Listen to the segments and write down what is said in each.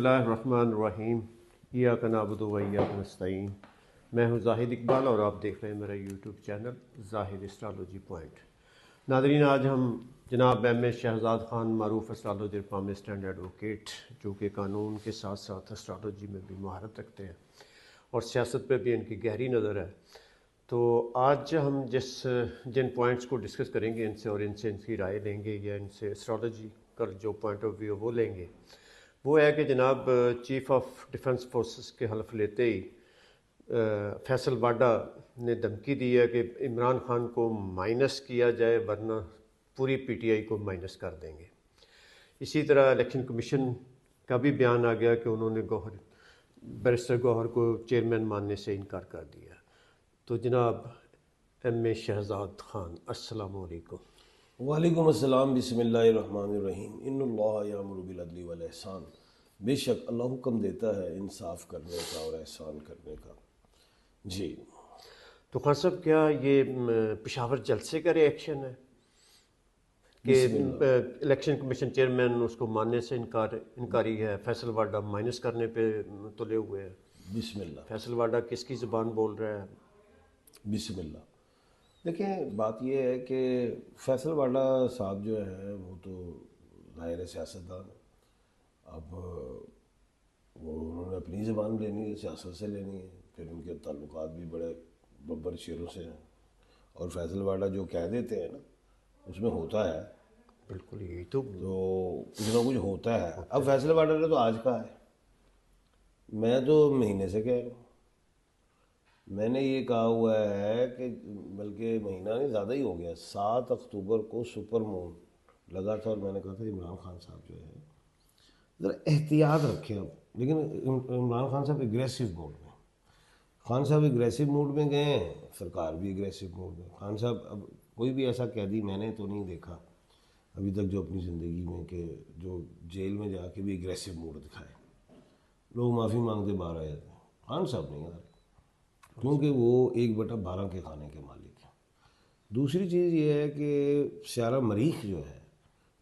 बिस्मिल्लाहिर्रहमानिर्रहीम। इय्याका नअबुदु व इय्याका नस्तईन। मैं हूँ जाहिद इकबाल और आप देख रहे हैं मेरा YouTube channel Zahid astrology point. नाज़रीन, आज हम जनाब एम ए शहजाद ख़ान मारूफ एस्ट्रोलॉजर पाकिस्तान एडवोकेट, जो कि कानून के साथ साथ एस्ट्रोलॉजी में भी महारत रखते हैं और सियासत पे भी इनकी गहरी नज़र है। तो आज हम जिन पॉइंट्स को डिस्कस करेंगे इनसे और इनसे इनकी राय लेंगे या इनसे एस्ट्रोलॉजी का जो पॉइंट ऑफ व्यू वो लेंगे, वो है कि जनाब चीफ़ ऑफ डिफेंस फोर्सेस के हल्फ लेते ही फैसल वाडा ने धमकी दी है कि इमरान खान को माइनस किया जाए वरना पूरी पीटीआई को माइनस कर देंगे। इसी तरह इलेक्शन कमीशन का भी बयान आ गया कि उन्होंने बैरिस्टर गौहर को चेयरमैन मानने से इनकार कर दिया। तो जनाब एम ए शहजाद ख़ान, अस्सलामु अलैकुम। वालेकुम अस्सलाम। बिस्मिल्लाहिर्रहमानिर्रहीम। इन्नल्लाह यामुरु बिल अदली वल ihsan। बेशक अल्लाह हुक्म देता है इंसाफ करने का और एहसान करने का। जी तो खान साहब, क्या ये पेशावर जलसे का रिएक्शन है कि इलेक्शन कमीशन चेयरमैन उसको मानने से इनकारी है, फैसल वाडा माइनस करने पे तुले हुए हैं? बिस्मिल्लाह। फैसल वाडा किसकी ज़ुबान बोल रहा है? बिस्मिल्लाह। देखें, बात यह है कि फैसल वाडा साहब जो है वो तो ज़ाहिर सियासतदान है। अब वो उन्होंने अपनी ज़बान लेनी है, सियासत से लेनी है, फिर उनके ताल्लुकात भी बड़े बब्बर शेरों से हैं और फैसल वाडा जो कह देते हैं ना उसमें होता है। बिल्कुल, यही तो कुछ ना कुछ होता है। अब फैसल वाडा ने तो आज का है, मैं तो महीने से कह रहा हूँ। मैंने ये कहा हुआ है कि बल्कि महीना नहीं, ज़्यादा ही हो गया। 7 अक्टूबर को सुपर मून लगा था और मैंने कहा था इमरान खान साहब जो है ज़रा एहतियात रखें। अब लेकिन इमरान खान साहब एग्रेसिव मूड में, खान साहब एग्रेसिव मूड में गए हैं, सरकार भी एग्रेसिव मूड में। खान साहब अब कोई भी ऐसा कैदी मैंने तो नहीं देखा अभी तक जो अपनी ज़िंदगी में कि जो जेल में जाके भी एग्रेसिव मूड दिखाए। लोग माफ़ी मांगते बाहर आ जाते हैं, खान साहब नहीं आ रहे, क्योंकि वो 1/12 के खाने के मालिक हैं। दूसरी चीज़ ये है कि स्यारा मरीख जो है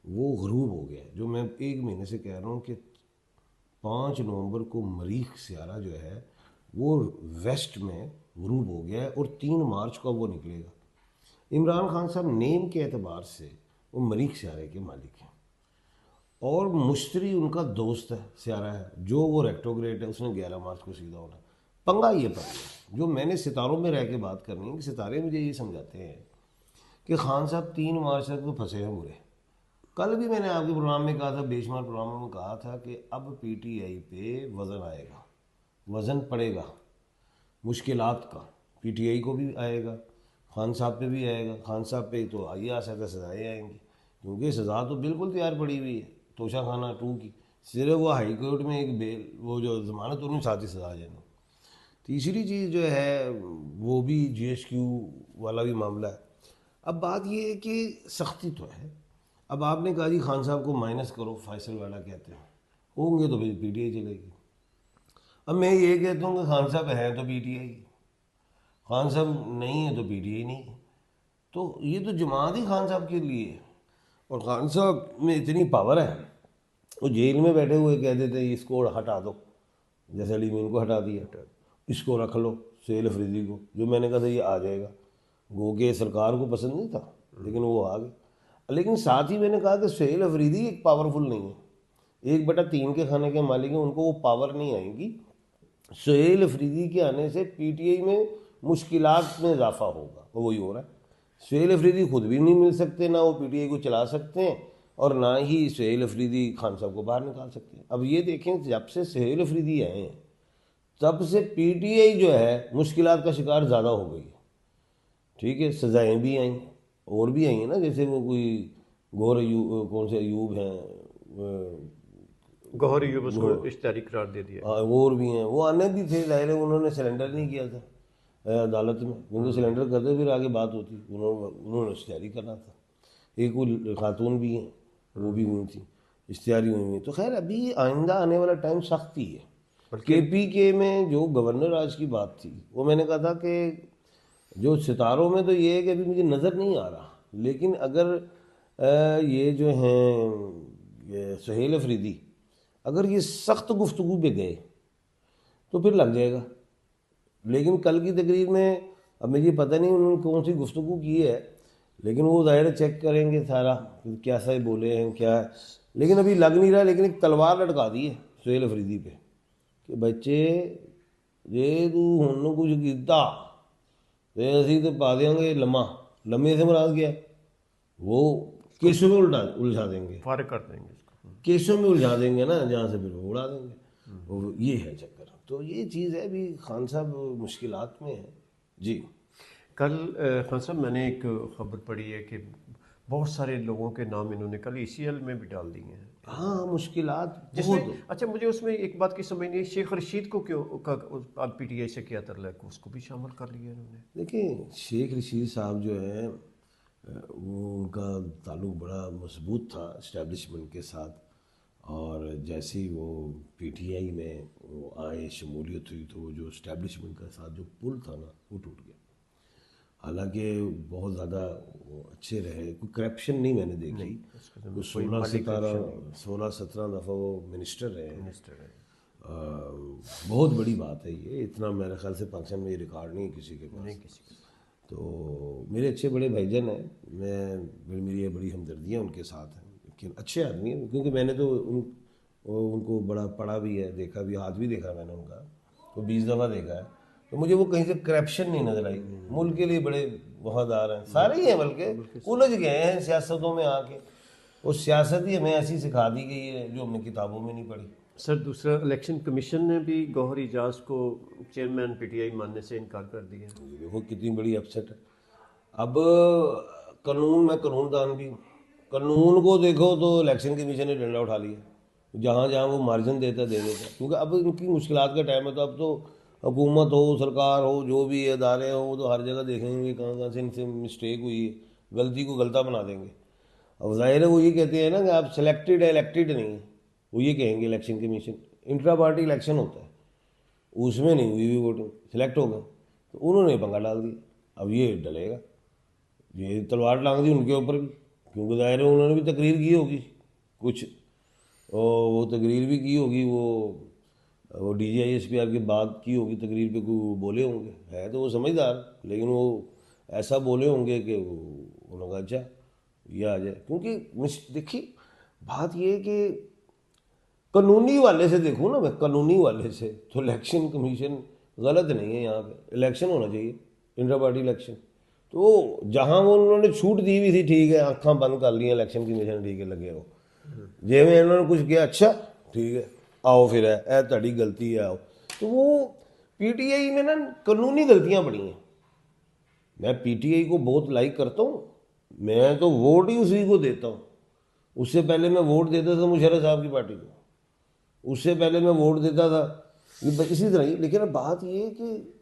वो गरूब हो गया है। जो मैं 1 महीने से कह रहा हूँ कि 5 नवंबर को मरीख स्यारा जो है वो वेस्ट में गरूब हो गया है और 3 मार्च को वो निकलेगा। इमरान खान साहब नेम के एतबार से वो मरीख स्यारे के मालिक हैं और मुश्तरी उनका दोस्त है, स्यारा है, जो वो रेक्टोग्रेट है, उसने 11 मार्च को सीधा होना। पंगा ये पड़ गया। जो मैंने सितारों में रह के बात करनी है कि सितारे मुझे ये समझाते हैं कि खान साहब 3 मार्च तक तो फंसे हैं बुरे। कल भी मैंने आपके प्रोग्राम में कहा था, बेशुमार प्रोग्राम में कहा था कि अब पीटीआई पे वज़न आएगा, वज़न पड़ेगा मुश्किलात का। पीटीआई को भी आएगा, खान साहब पे भी आएगा। खान साहब पे तो आइए आ सकता सज़ाएँ आएंगी, क्योंकि सज़ा तो बिल्कुल तैयार पड़ी हुई है तोशा खाना 2 की। सिर्फ वो हाई कोर्ट में एक बेल, वो जो ज़मानत, उन्हें साथ ही सज़ा देना। तीसरी चीज़ जो है वो भी जीएसक्यू वाला भी मामला है। अब बात ये है कि सख्ती तो है। अब आपने कहा जी खान साहब को माइनस करो, फैसल वाला कहते हैं होंगे तो फिर पीटीआई चलेगी। अब मैं ये कहता हूँ कि खान साहब हैं तो पीटीआई, खान साहब नहीं है तो पीटीआई नहीं। तो ये तो जमात ही खान साहब के लिए है और खान साहब में इतनी पावर है, वो जेल में बैठे हुए कह देते हैं इसको हटा दो, जैसे अली मीन को हटा दिया, इसको रख लो सुहेल अफरीदी को, जो मैंने कहा था ये आ जाएगा। गो के सरकार को पसंद नहीं था लेकिन वो आ गए। लेकिन साथ ही मैंने कहा कि सुहेल अफरीदी एक पावरफुल नहीं है, 1/3 के खाने के मालिक हैं, उनको वो पावर नहीं आएगी। सुहेल अफरीदी के आने से पीटीआई में मुश्किलात में इजाफा होगा, वही हो रहा है। सुहेल अफरीदी खुद भी नहीं मिल सकते, ना वो पीटीआई को चला सकते हैं और ना ही सुहेल अफरीदी खान साहब को बाहर निकाल सकते हैं। अब ये देखें, जब से सुहेल अफरीदी आए हैं तब से पीटीआई जो है मुश्किलात का शिकार ज़्यादा हो गई है। ठीक है, सज़ाएँ भी आई और भी आई हैं ना, जैसे वो कोई कौन से अयूब हैं, गौहर अयूब, उसको इश्तिहारी करार दे दिया। वो और भी हैं, वो आने भी थे, ज़ाहिर है उन्होंने सिलेंडर नहीं किया था अदालत में, क्योंकि सिलेंडर करते फिर आगे बात होती, उन्होंने इश्तिहारी करना था। एक वो खातून भी हैं, वो भी हुई थी, इश्तिहारी हुई हुई। तो खैर अभी आइंदा आने वाला टाइम सख्त ही है। केपीके में जो गवर्नर आज की बात थी, वो मैंने कहा था कि जो सितारों में तो ये है कि अभी मुझे नज़र नहीं आ रहा, लेकिन अगर ये जो हैं ये सुहेल अफरीदी अगर ये सख्त गुफ्तगू पे गए तो फिर लग जाएगा। लेकिन कल की तकरीर में अब मुझे पता नहीं उन्होंने कौन सी गुफ्तगू की है, लेकिन वो ज़ाहिर है चेक करेंगे सारा कि क्या सा बोले हैं क्या है। लेकिन अभी लग नहीं रहा, लेकिन एक तलवार लटका दी है सुहेल अफरीदी पे कि बच्चे जे तू हुन कुछ कीता ते असीं तो पा देंगे लम्मा। लम्मे से मुराद क्या है? वो केसों में उलझा देंगे, फारिग कर देंगे इसको। केसों में उलझा देंगे ना, जहाँ से फिर वो उड़ा देंगे। वो ये है चक्कर। तो ये चीज़ है, अभी खान साहब मुश्किलात में है जी। कल खान साहब मैंने एक खबर पढ़ी है कि बहुत सारे लोगों के नाम इन्होंने कल ECL में भी डाल दिए हैं, हाँ, मुश्किलात जिसमें बहुत। अच्छा मुझे उसमें एक बात की समझ नहीं, शेख रशीद को क्यों अब PTI से क्या तरलक, उसको भी शामिल कर लिया इन्होंने। देखिए, शेख रशीद साहब जो है वो उनका ताल्लुक बड़ा मजबूत था इस्टेब्लिशमेंट के साथ, और जैसे ही वो PTI में वो आए, शमूलियत हुई, तो वो जो इस्टेब्लिशमेंट के साथ जो पुल था ना वो टूट गया। हालांकि बहुत ज़्यादा वो अच्छे रहे, कोई करप्शन नहीं मैंने देखी। वो 16-17 दफ़ा वो मिनिस्टर रहे। मिनिस्टर है। बहुत बड़ी बात है ये, इतना मेरे ख्याल से पाकिस्तान में ये रिकॉर्ड नहीं है किसी के पास। नहीं किसी के। तो मेरे अच्छे बड़े भाईजान हैं, फिर मेरी ये बड़ी हमदर्दियाँ उनके साथ हैं, लेकिन अच्छे आदमी हैं, क्योंकि मैंने तो उनको बड़ा पढ़ा भी है, देखा भी, हाथ भी देखा मैंने उनका, तो 20 दफ़ा देखा है। तो मुझे वो कहीं से करप्शन नहीं नजर आई। मुल्क के लिए बड़े वफादार हैं, सारे ही हैं, बल्कि उलझ गए हैं सियासतों में आके। वो सियासत ही हमें ऐसी सिखा दी गई है जो हमने किताबों में नहीं पढ़ी। सर दूसरा, इलेक्शन कमीशन ने भी गौहर एजाज को चेयरमैन PTI मानने से इनकार कर दिया। देखो कितनी बड़ी अपसेट है। अब कानून, मैं कानूनदान भी हूँ, कानून को देखो तो इलेक्शन कमीशन ने डंडा उठा लिया, जहाँ जहाँ वो मार्जिन देता दे देता, क्योंकि अब इनकी मुश्किलात का टाइम है। तो अब तो हुकूमत हो, सरकार हो, जो भी इदारे हो, वो तो हर जगह देखेंगे कहाँ कहाँ से इनसे मिस्टेक हुई है, गलती को गलता बना देंगे। अब जाहिर है वो ये कहते हैं ना कि आप सिलेक्टेड है, इलेक्टेड नहीं है। वो ये कहेंगे election commission, intra party election होता है, उसमें नहीं हुई वोटिंग, सिलेक्ट हो गए, तो उन्होंने पंगा डाल दिया। अब ये डलेगा, ये तलवार टांग दी उनके ऊपर भी, क्योंकि जाहिर है उन्होंने भी तकरीर की होगी कुछ, और वो तकरीर भी की होगी, वो DGI-SPR की बात की होगी तकरीर पे, कोई बोले होंगे, है तो वो समझदार, लेकिन वो ऐसा बोले होंगे कि उन्होंने कहा अच्छा ये आ जाए। क्योंकि देखिए बात ये है कि कानूनी वाले से देखूँ ना मैं, कानूनी वाले से तो इलेक्शन कमीशन गलत नहीं है। यहाँ पे इलेक्शन होना चाहिए, इंट्रा पार्टी इलेक्शन। तो जहाँ वो उन्होंने छूट दी हुई थी, ठीक है, आँखें बंद कर ली इलेक्शन कमीशन, ठीक है, लगे हो जे में इन्होंने कुछ किया, अच्छा ठीक है आओ फिर है तड़ी गलती है आओ। तो वो PTI में ना कानूनी गलतियाँ बड़ी हैं। मैं PTI को बहुत लाइक करता हूँ, मैं तो वोट ही उसी को देता हूँ। उससे पहले मैं वोट देता था मुशर्रफ साहब की पार्टी को, उससे पहले मैं वोट देता था इसी तरह ही। लेकिन अब बात ये है कि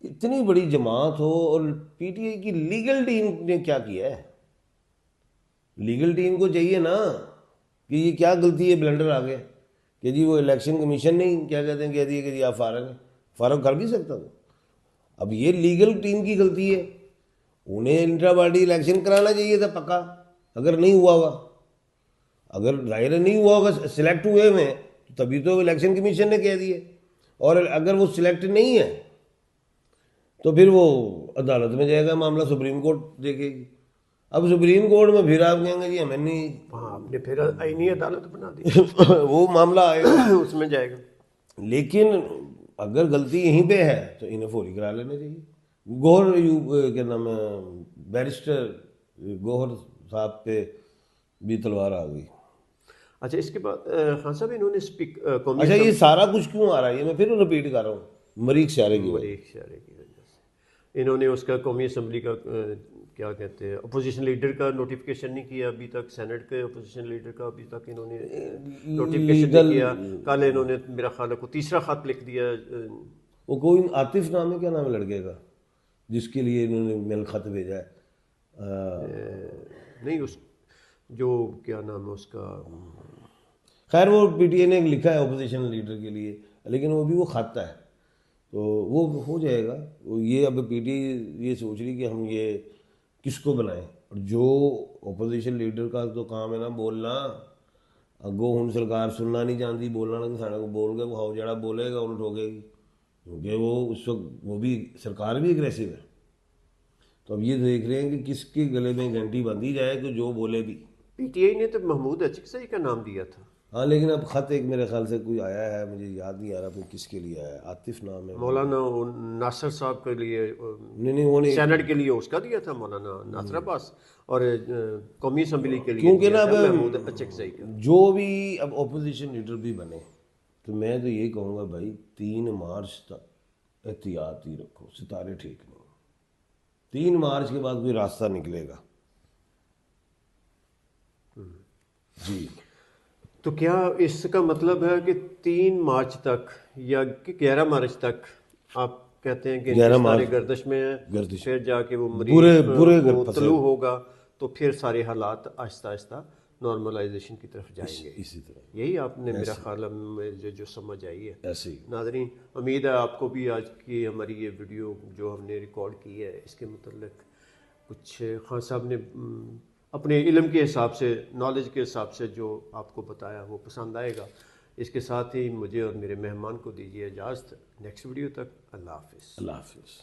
इतनी बड़ी जमात हो, और PTI की लीगल टीम ने क्या किया है? लीगल टीम को चाहिए ना कि ये क्या गलती है, ब्लंडर आ गया कि जी वो इलेक्शन कमीशन ने क्या कहते हैं कह दिया कि जी आप फारग हैं, फारग कर भी सकता था। अब ये लीगल टीम की गलती है, उन्हें इंट्रा पार्टी इलेक्शन कराना चाहिए था पक्का, अगर नहीं हुआ होगा, अगर जाहिर नहीं हुआ होगा, सिलेक्ट हुए में तभी तो इलेक्शन कमीशन ने कह दिए, और अगर वो सिलेक्ट नहीं है तो फिर वो अदालत में जाएगा, मामला सुप्रीम कोर्ट देखेगी। अब सुप्रीम कोर्ट में फिर आप कहेंगे जी हमें नहीं, हाँ, आपने फिर आईनी अदालत बना दी वो मामला आएगा उसमें जाएगा। लेकिन अगर गलती यहीं पे है तो इन्हें फौरी करा लेना चाहिए। गौहर क्या नाम है, बैरिस्टर गौहर साहब पे भी तलवार आ गई। अच्छा, इसके बाद खान साहब इन्होंने कौमी अच्छा, ये सारा कुछ क्यों आ रहा है, ये मैं फिर रिपीट कर रहा हूँ, मरीक स्यारे की वजह। एक इशारे की वजह से इन्होंने उसका कौमी असम्बली का क्या कहते हैं, अपोजिशन लीडर का नोटिफिकेशन नहीं किया अभी तक, सेनेट के अपोजिशन लीडर का अभी तक इन्होंने नोटिफिकेशन नहीं किया। कल इन्होंने मेरा ख्याल है को तीसरा खत लिख दिया। वो कोई आतिफ नाम है, क्या नाम है लड़के का जिसके लिए इन्होंने मेल खत भेजा है? नहीं, उस जो क्या नाम है उसका, खैर वो PTI ने लिखा है अपोजिशन लीडर के लिए, लेकिन वो भी वो खाता है, तो वो हो जाएगा। वो ये अब PTI ये सोच रही कि हम ये किसको बनाएं, और जो अपोजिशन लीडर का तो काम है ना बोलना, ਅੱਗੋਂ ਹੁਣ ਸਰਕਾਰ सुनना नहीं चाहती, बोलना नहीं, साढ़े को बोल के विखाओ, जरा बोलेगा उन्हें ठोकेगी, क्योंकि वो उस वक्त वो भी सरकार भी एग्रेसिव है। तो अब ये देख रहे हैं कि किसके गले में घंटी बांधी जाए कि जो बोले भी। पीटीआई ने तो महमूद अचकज़ई का नाम दिया था। हाँ, लेकिन अब ख़त एक मेरे ख्याल से कोई आया है, मुझे याद नहीं आ रहा कोई किसके लिए आया है, आतिफ नाम है। मौलाना नासिर साहब के लिए, नहीं वो नहीं, सेनेट के लिए उसका दिया था मौलाना नासिर अब्बास, और कौमी असम्बली के लिए क्योंकि दिया ना था अब महमूद अचकज़ई का। जो भी अब ओपोजिशन लीडर भी बने, तो मैं तो यही कहूँगा भाई 3 मार्च तक एहतियात ही रखो, सितारे ठीक नहीं। 3 मार्च के बाद कोई रास्ता निकलेगा जी। तो क्या इसका मतलब है कि 3 मार्च तक या 11 मार्च तक आप कहते हैं कि 11 सारे मार्च गर्दिश में है, गर्दिश। फिर जाके वो बुरे मरीज फंसे। तलू होगा, तो फिर सारे हालात आहिस्ता आहिस्ता नॉर्मलाइजेशन की तरफ जाएंगे। इसी तरह यही आपने मेरा ख्याल है मुझे जो समझ आई है। ऐसे ही। नाज़रीन, उम्मीद है आपको भी आज की हमारी ये वीडियो जो हमने रिकॉर्ड की है इसके मतलब कुछ खान साहब ने अपने इल्म के हिसाब से, नॉलेज के हिसाब से जो आपको बताया वो पसंद आएगा। इसके साथ ही मुझे और मेरे मेहमान को दीजिए इजाज़त। नेक्स्ट वीडियो तक अल्लाह हाफ़िज़। अल्लाह हाफिज़।